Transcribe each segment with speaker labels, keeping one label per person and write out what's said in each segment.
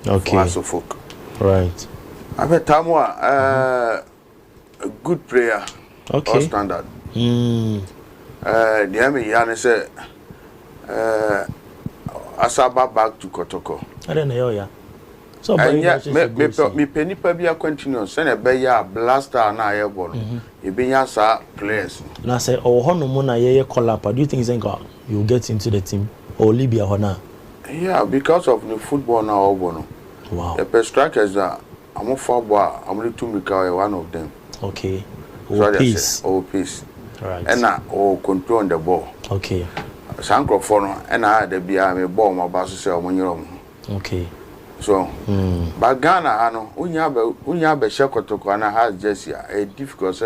Speaker 1: for us folk.
Speaker 2: Right.
Speaker 1: Albert Amoah, a good player.
Speaker 2: Okay.
Speaker 1: All standard. The Army Yana said, Asaba back to Kotoko.
Speaker 2: I don't know, yeah. So,
Speaker 1: and yet, me penny pebia continuous, send a beya blaster and I airborne. You be your players.
Speaker 2: And I say, oh, Honomona, ye collab. Do you think you'll get into the team or Libya Hona?
Speaker 1: Yeah, because of the football now.
Speaker 2: Wow.
Speaker 1: The best strikers are I'm a football, I'm really two Mikawa, one of them.
Speaker 2: Okay.
Speaker 1: Oh, peace. Oh, peace.
Speaker 2: Right.
Speaker 1: And I control the ball.
Speaker 2: Okay.
Speaker 1: Sancrophone and I had the beer a ball my boss sell when you're
Speaker 2: okay.
Speaker 1: So, but Ghana, I know, when you have a Shakotoko and I had Jesse, a difficult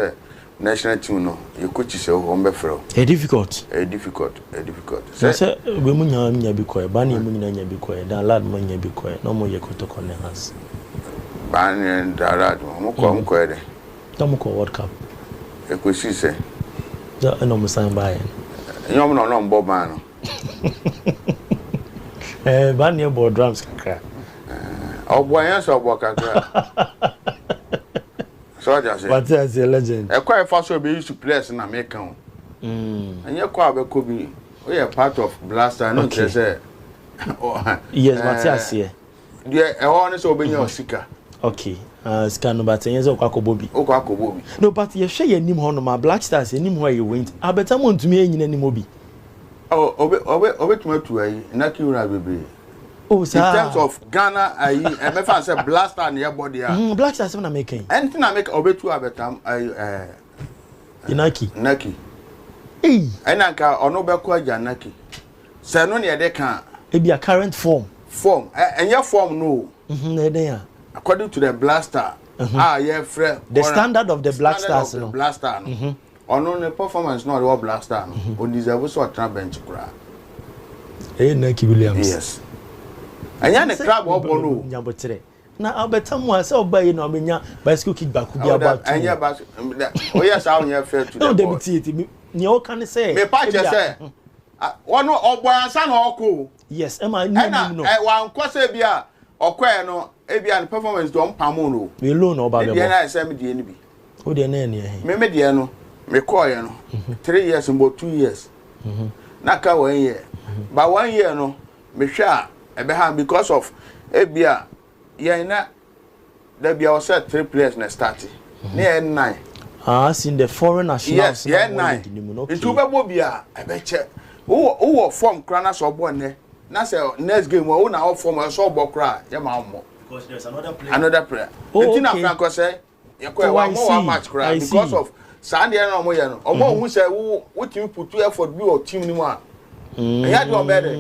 Speaker 1: national team, no, you could say, home before.
Speaker 2: A difficult.
Speaker 1: So,
Speaker 2: women are be quiet, Banny Munya be quiet, that lad money be quiet, no more Yakotoko on the house.
Speaker 1: Banny and Darad, Moko, Quere.
Speaker 2: Tomoko World Cup.
Speaker 1: A could see, say,
Speaker 2: the enormous sign by
Speaker 1: you're not on Bobano.
Speaker 2: Banny board drums.
Speaker 1: Oh, boy, answer Boca. So I just say,
Speaker 2: but that's a legend.
Speaker 1: A quite fast will be used to place in America. And your car could be, we are part of Blaster, and not say,
Speaker 2: yes, Matthias here.
Speaker 1: Yeah, I want to obey your seeker.
Speaker 2: Okay. Scan about 10 years of Quaco Bobby.
Speaker 1: Oh, Quaco Bobby.
Speaker 2: No, but you share your name on my Black Stars and him where you went. I bet someone to me in any mobile. Oh, over to my two, Iñaki Williams. Oh, sir. In terms of Ghana, I say Blaster and your body. Black Stars when I'm making.
Speaker 1: Anything I make over to Abetam,
Speaker 2: Iñaki.
Speaker 1: Hey. And I can't or no Bequa Janaki. Sir, no near they can't.
Speaker 2: It be a current form.
Speaker 1: And your form, no.
Speaker 2: They are.
Speaker 1: According to the Blaster. Yeah, friend.
Speaker 2: The standard of the Black Stars.
Speaker 1: The Blaster. On the performance, not all Blaster. On this, I was so a bench cry.
Speaker 2: Hey, Iñaki Williams.
Speaker 1: Yes. And you're the club of Bono.
Speaker 2: Now, Albert Amoah so by you know, bicycle kickback could be about.
Speaker 1: And yeah, but oh, yes, I'm here fair to
Speaker 2: no, deputy. You can say,
Speaker 1: me patch say, one or boy and son or cool.
Speaker 2: Yes, am I
Speaker 1: no? One Quasabia or Quano, Abian performance don't Pamono.
Speaker 2: We alone about the
Speaker 1: I send me the enemy.
Speaker 2: Who the name?
Speaker 1: Mediano, me coyano, 3 years and about 2 years. Naka 1 year. But 1 year, no, me share. Because of Abia, yeah, there be also 3 players in the starting. Near 9.
Speaker 2: In the foreign national.
Speaker 1: Yes, yeah, 9. In Tubabobia, I bet you. Who form Kranas or Bonne? That's a next game. Who now form a so bokra, Yamamo. Because there's another player. Oh, the thing Franco say, you quite one more match cry because of Sandy and Omoyano. Omo who say, what you put to effort, do or team anymore. I had one better.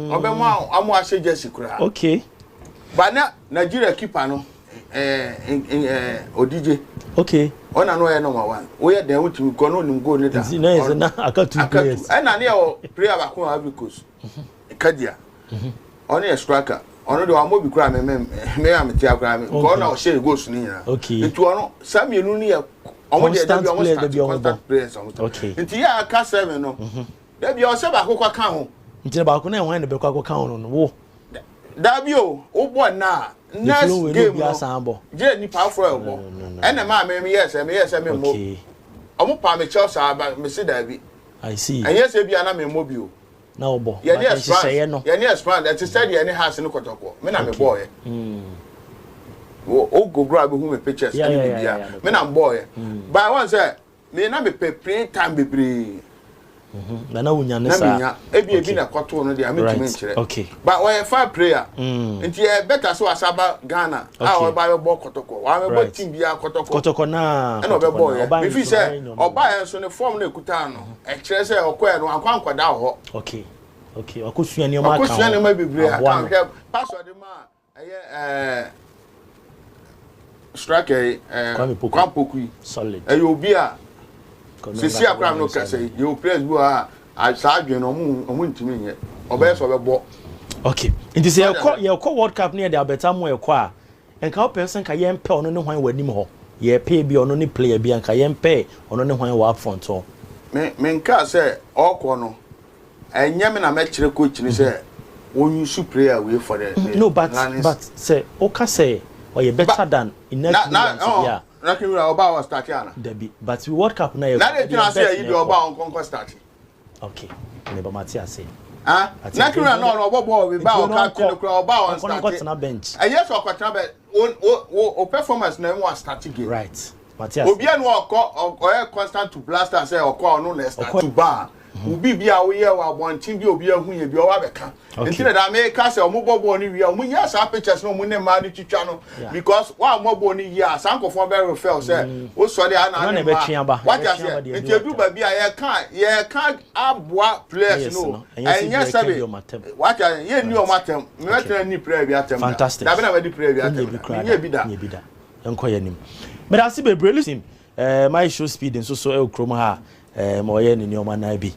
Speaker 1: I'm watching Jessica.
Speaker 2: Okay.
Speaker 1: But now, Nigeria keeper no, ODJ.
Speaker 2: Okay.
Speaker 1: On another number one. We are there with you, go later.
Speaker 2: I got 2 players.
Speaker 1: And I know prayer about Abicus. Kadia. Only a striker. Only the one will be crying, may I am Tiagram. Go now, say goes near.
Speaker 2: Okay.
Speaker 1: It was Samuel Lunia. Constant players.
Speaker 2: Okay.
Speaker 1: It's here, I can't say no. There be also a cocoa count.
Speaker 2: Until about when the Becaco count on the wall.
Speaker 1: Dabio, oh boy, now. Next game, Jenny Powerful. And a man, yes, I mean, okay. I'm a palm Chelsea, but Mr. Davy.
Speaker 2: I see.
Speaker 1: And yes, be an army mobile.
Speaker 2: No, boy.
Speaker 1: Yes, yes, friend, that is said, any house in the Kotoko. Men, I'm a boy. Oh, go grab whom pictures. Yeah, men, I'm boy. But I once said, may not be pay time be free.
Speaker 2: Nana Wunya,
Speaker 1: Ebi been a quarter on the mention.
Speaker 2: Okay.
Speaker 1: But when a 5 player, and you better so as about Ghana, our bio ball Kotoko. I'm a team be a Kotoko na. And over boy. If he said, or buy us on the form of Kutano, a treasure or quail, one conquer down.
Speaker 2: Okay. Okay. I could see any of my
Speaker 1: maybe password the man. Strike a Kwampoku.
Speaker 2: Solid.
Speaker 1: And you'll be a. See, I can't look at say you praise who are Sergeant or Moon to me yet. Or best of a ball.
Speaker 2: Okay. It is your World Cup near the Albert Amoah choir. And how person can you pay on no one with him? Ye pay be on only player be and can pay on no one up front. Men can't say all corner. And Yaman, I met your coach and say,
Speaker 1: when you should pray away for the
Speaker 2: no, but say Oka say or you better than in next
Speaker 1: yeah. Iñaki Williams start yana.
Speaker 2: Debbie, but we World Cup now.
Speaker 1: Now they can say you do about on conquer start.
Speaker 2: Okay, never Matia say.
Speaker 1: Iñaki Williams no ball we bow captain the crowd bow on start
Speaker 2: na bench.
Speaker 1: Yes or kwatra be o performance na one start game.
Speaker 2: Right. Matthias.
Speaker 1: Obi an or constant to blast and say or call no next start to bar. Ubi bia we here wa bontin bi obi ahu ye bi o wa beka. Nti na America say omo bobo ni wi o munya sa pictures no mu ne ma ni twitwa no because wa mobo ni here asankofo be refer say o so dey ana na ba. What you say? Nti edu ba bia ye can aboa players no. Enya sabe. What you ni o matem. Me wetin ni player bi atem.
Speaker 2: Fantastic.
Speaker 1: Da be na we di player bi atem. Nye bi da.
Speaker 2: Nye bi da. Enko ye nim. But I see be listen my show speed so e krom ha mo ye ni o ma na bi.